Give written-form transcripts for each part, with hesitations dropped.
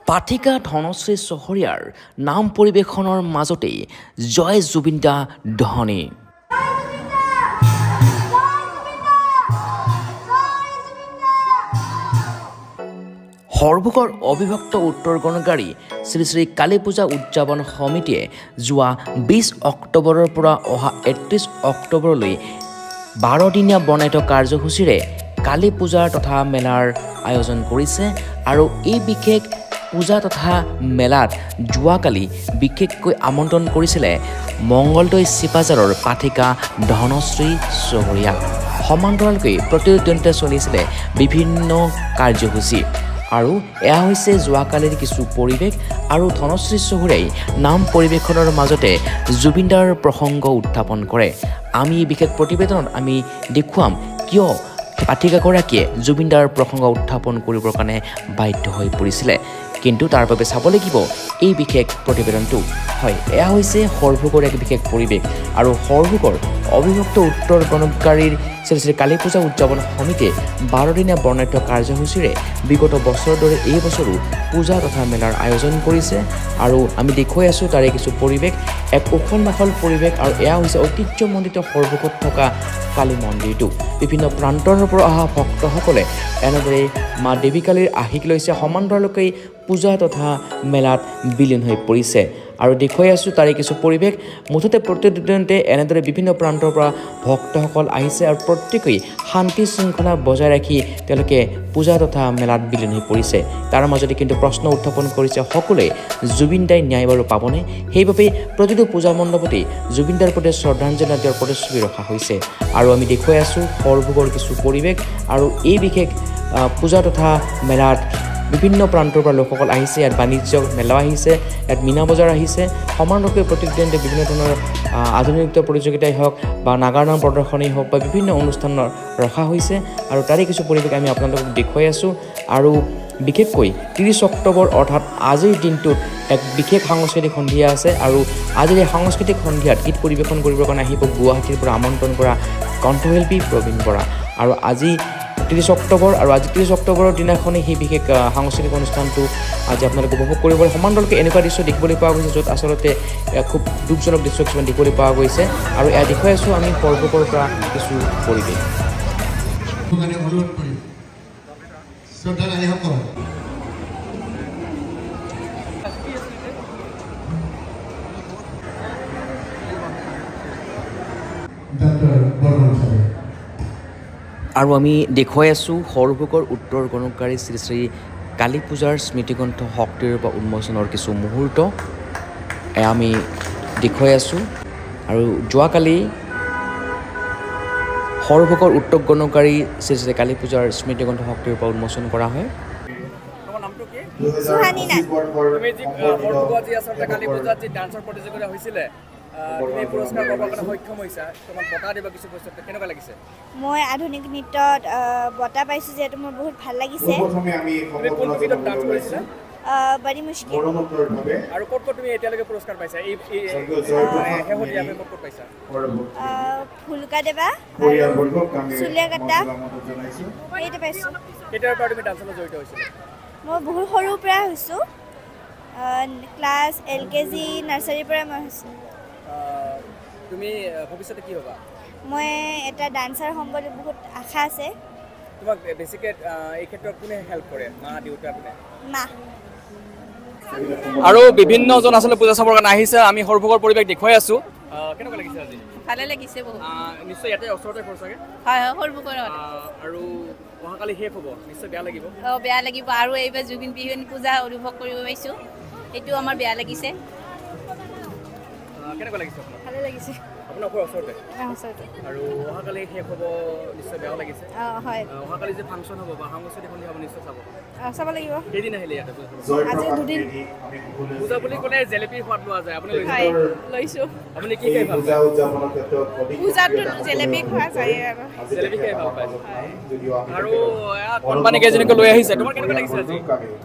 পাঠিকা ধনশ্ৰী চহৰীয়াৰ নাম পৰিৱেশনৰ মাজতেই জয় জুবিন দা ধ্বনি। সৰ্বকৰ অবিভক্ত উত্তৰ গণকাৰী শ্ৰী শ্ৰী কালী পূজা উদযাপন সমিতিয়ে যোৱা 20 অক্টোবৰৰ পৰা অহা 31 অক্টোবৰলৈ 12 দিনীয়া বৰ্ণাঢ্য কাৰ্যসূচীৰে কালী পূজাৰ তথা মেলাৰ আয়োজন কৰিছে। আৰু এই বিশেষ পূজা তথা মেলাত যোৱাকালি বিশেষকৈ আমন্ত্ৰণ কৰিছিলে মংগলদৈ চিপাঝাৰৰ পাঠিকা ধনশ্ৰী চহৰীয়া। সমান্তৰালকৈ প্ৰতিদ্বন্দ্বিতা চলিছিলে বিভিন্ন কাৰ্যসূচী। আৰু এয়া হৈছে যোৱাকালিৰ কিছু পৰিৱেশ। আৰু ধনশ্ৰী চহৰীয়াই নাম পৰিৱেশনৰ মাজতে জুবিনদাৰ প্ৰসংগ উত্থাপন কৰে। আমি এই বিশেষ প্ৰতিবেদনত আমি দেখুৱাম কিয় পাঠিকাগৰাকীয়ে জুবিনদাৰ প্ৰসংগ উত্থাপন কৰিবৰ কাৰণে বাধ্য হৈ পৰিছিলে। কিন্তু তাৰ বাবে চাব লাগিব এই বিশেষ প্ৰতিবেদনটো। হয়, এয়া হৈছে সৰভোগৰ এক বিশেষ পৰিৱেশ। আৰু সৰভোগৰ অবিভক্ত উত্তৰ গণকাৰীৰ শ্ৰী শ্ৰী কালী পূজা উদযাপন সমিতিয়ে 12 দিনীয়া বৰ্ণাঢ্য কাৰ্যসূচীৰে বিগত বছৰৰ দৰে এই বছৰো পূজা তথা মেলাৰ আয়োজন কৰিছে। আৰু আমি দেখুৱাই আছোঁ তাৰে কিছু পৰিৱেশ, এক উখল মাখল পৰিৱেশ। আৰু এয়া হৈছে ঐতিহ্যমণ্ডিত সৰভোগত থকা কালী মন্দিৰটো। বিভিন্ন প্ৰান্তৰ পৰা অহা ভক্তসকলে এনেদৰে মা দেৱী কালীৰ আশীষ লৈছে, সমান্তৰালকৈ পূজা তথা মেলাত বিলীন হৈ পৰিছে। আৰু দেখুৱাই আছোঁ তাৰে কিছু পৰিৱেশ। মুঠতে প্ৰতিদিনতে এনেদৰে বিভিন্ন প্ৰান্তৰ পৰা ভক্তসকল আহিছে আৰু প্ৰত্যেকেই শান্তি শৃংখলা বজাই ৰাখি তেওঁলোকে পূজা তথা মেলাত বিলীন হৈ পৰিছে। তাৰ মাজতে কিন্তু প্ৰশ্ন উত্থাপন কৰিছে সকলোৱে, জুবিন দাই ন্যায় বাৰু পাবনে? সেইবাবে প্ৰতিটো পূজা মণ্ডপতেই জুবিন দাৰ প্ৰতি শ্ৰদ্ধাঞ্জলি দিয়াৰ প্ৰতিশ্ৰুতি ৰখা হৈছে। আৰু আমি দেখুৱাই আছোঁ সৰভোগৰ কিছু পৰিৱেশ। আৰু এই বিশেষ পূজা তথা মেলাত বিভিন্ন প্ৰান্তৰ পৰা লোকসকল আহিছে। ইয়াত বাণিজ্য মেলাও আহিছে, ইয়াত মীনা বজাৰ আহিছে। সমানভাৱে প্ৰতিদ্বন্দ্বিতা বিভিন্ন ধৰণৰ আধুনিক নৃত্য প্ৰতিযোগিতাই হওক বা নাগাৰ নাম প্ৰদৰ্শনেই হওক বা বিভিন্ন অনুষ্ঠান ৰখা হৈছে। আৰু তাৰে কিছু পৰিৱেশ আমি আপোনালোকক দেখুৱাই আছোঁ। আৰু বিশেষকৈ 30 অক্টোবৰ অৰ্থাৎ আজিৰ দিনটোত এক বিশেষ সাংস্কৃতিক সন্ধিয়া আছে। আৰু আজিৰ এই সাংস্কৃতিক সন্ধিয়াত গীত পৰিৱেশন কৰিবৰ কাৰণে আহিব গুৱাহাটীৰ পৰা আমন্ত্ৰণ কৰা কণ্ঠশিল্পী প্ৰবীণ বৰা। আৰু আজি 30 অক্টোবৰ, আৰু আজি 30 অক্টোবৰৰ দিনাখনেই সেই বিশেষ সাংস্কৃতিক অনুষ্ঠানটো আজি আপোনালোকে উপভোগ কৰিব। সমান্তৰালকৈ এনেকুৱা দৃশ্য দেখিবলৈ পোৱা গৈছে য'ত আচলতে খুব দুখজনক দৃশ্য কিছুমান দেখিবলৈ পোৱা গৈছে। আৰু এয়া দেখুৱাই আছোঁ আমি সৰভোগৰ পৰা কিছু পৰিৱেশ। আৰু আমি দেখুৱাই আছোঁ সৰভোগৰ উত্তৰ গণকাৰী শ্ৰী শ্ৰী কালী পূজাৰ স্মৃতিগ্ৰন্থ শক্তিৰ পৰা উন্মোচনৰ কিছু মুহূৰ্ত এয়া আমি দেখুৱাই আছোঁ। আৰু যোৱাকালি সৰভোগৰ উত্তৰ গণকাৰী শ্ৰী শ্ৰী কালী পূজাৰ স্মৃতিগ্ৰন্থ শক্তিৰ পৰা উন্মোচন কৰা হয়। মই আধুনিক নৃত্যত বঁটা পাইছোঁ, যিহেতু মোৰ বহুত ভাল লাগিছে। বড়ি মুশকিল। আৰু ক'ত তুমি এতিয়ালৈকে পুৰস্কাৰ পাইছা? ফুলকা দেৱা, চুলিয়াকাটা, এইটো পাইছোঁ। কেতিয়াৰ পৰা তুমি ডান্সত জড়িত হৈছিলা? মই বহুত সৰুৰ পৰা হৈছোঁ, ক্লাছ LKG নাৰ্চাৰীৰ পৰা মই হৈছোঁ। তুমি ভৱিষ্যতে কি হ'বা? মই এটা ডান্সাৰ হ'ম বুলি বহুত আশা আছে। তোমাক বেছিকৈ এই ক্ষেত্ৰত কোনে হেল্প কৰে? মা, দেউতা, কোনে? মা। আৰু বিভিন্নজন আচলতে পূজা চাবৰ কাৰণে আহিছে। আমি সৰভোগৰ পৰিৱেশ দেখুৱাই আছোঁ। কেনেকুৱা লাগিছে আজি? ভালে লাগিছে বহুত। নিশ্চয় ইয়াতে ওচৰতে ঘৰ চাগে? হয় হয়, সৰভোগৰ। আৰু অহাকালি শেষ হ'ব, নিশ্চয় বেয়া লাগিব। বেয়া লাগিব। আৰু এইবাৰ জুবিন বিহুন পূজা অনুভৱ কৰিব পাৰিছোঁ, এইটো আমাৰ বেয়া লাগিছে। কেনেকুৱা লাগিছে আপোনাৰ? ভালে লাগিছে। আপোনাৰ ঘৰ ওচৰতে? ওচৰতে। আৰু অহাকালি শেষ হ'ব, নিশ্চয় বেয়াও লাগিছে। হয়। অহাকালি যে ফাংচন হ'ব বা সাংস্কৃতিক সন্ধিয়া হ'ব, নিশ্চয় চাব। চাব লাগিব। কেইদিন আহিলে ইয়াতে? আজি 2 দিন। পূজা বুলি ক'লে জেলেপীৰ সোৱাদ লোৱা যায়, আপুনি লৈছোঁ। আপুনি কি খাই ভাল পায়? পূজাটো জেলেপী খোৱা যায় আৰু। জেলেপী খাই ভাল পায়। আৰু কোম্পানী কেইজনীকে লৈ আহিছে, তোমাৰ কেনেকুৱা লাগিছে আজি?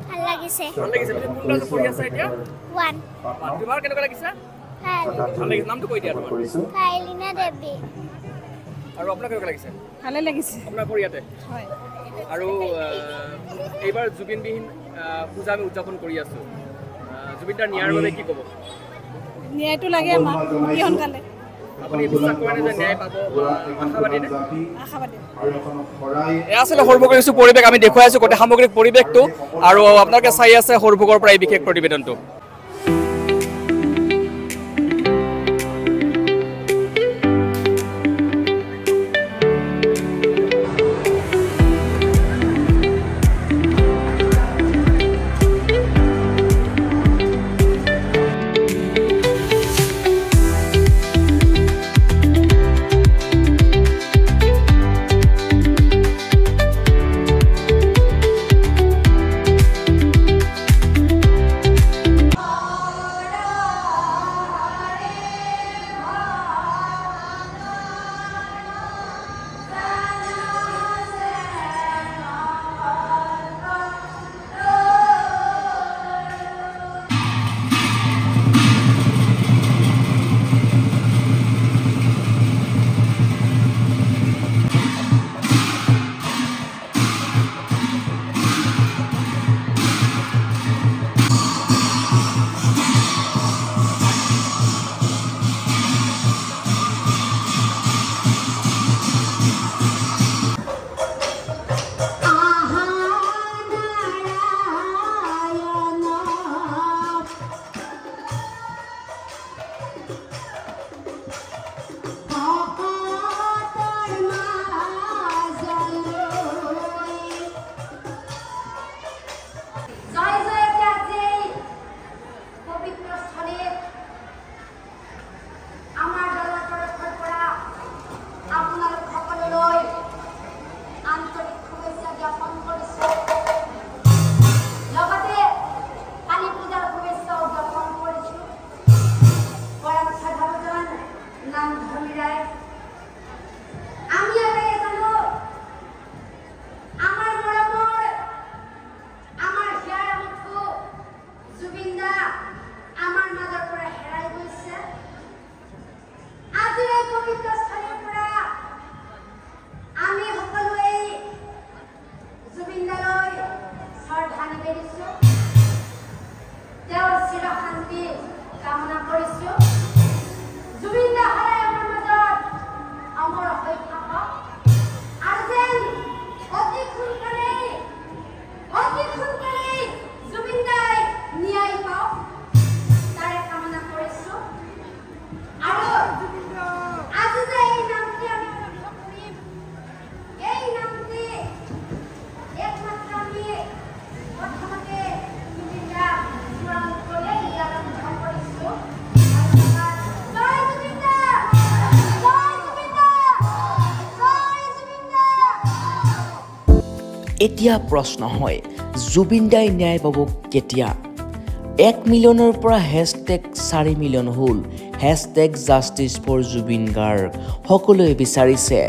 ভাল লাগিছে। ভাল লাগিছে। তুমি কোন ক্লাছত পঢ়ি আছা এতিয়া? 1। তোমাৰ কেনেকুৱা লাগিছে? ভাল লাগিছে। নামটো কৈ দিয়া তোমাৰ। কাইলিনা দেৱী। আৰু আপোনাৰ কেনেকুৱা লাগিছে? ভালে লাগিছে। আপোনাৰ ঘৰ ইয়াতে? হয়। আৰু এইবাৰ জুবিনবিহীন পূজা আমি উদযাপন কৰি আছোঁ জুবিন দাৰ ন্যায়ৰ বাবে কি ক'ব ন্যায়টো লাগে আমাক অতি সোনকালে আপুনি বিশ্বাস কৰেনে যে ন্যায় পাব আশাবাদীনে আশাবাদী এয়া আছিলে সৰভোগৰ কিছু পৰিৱেশ আমি দেখুৱাই আছোঁ গোটেই সামগ্ৰিক পৰিৱেশটো আৰু আপোনালোকে চাই আছে সৰভোগৰ পৰা এই বিশেষ প্ৰতিবেদনটো এতিয়া প্ৰশ্ন হয় জুবিন দাই ন্যায় পাব কেতিয়া 1 মিলিয়নৰ পৰা #4 মিলিয়ন হ'ল #জাষ্টিছ ফৰ জুবিন গাৰ্গ সকলোৱে বিচাৰিছে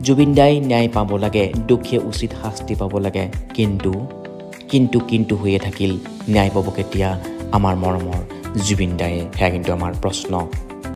জুবিন দাই ন্যায় পাব লাগে দুখীয়ে উচিত শাস্তি পাব লাগে কিন্তু হৈয়ে থাকিল ন্যায় পাব কেতিয়া আমাৰ মৰমৰ জুবিন দায়ে সেয়া কিন্তু আমাৰ প্ৰশ্ন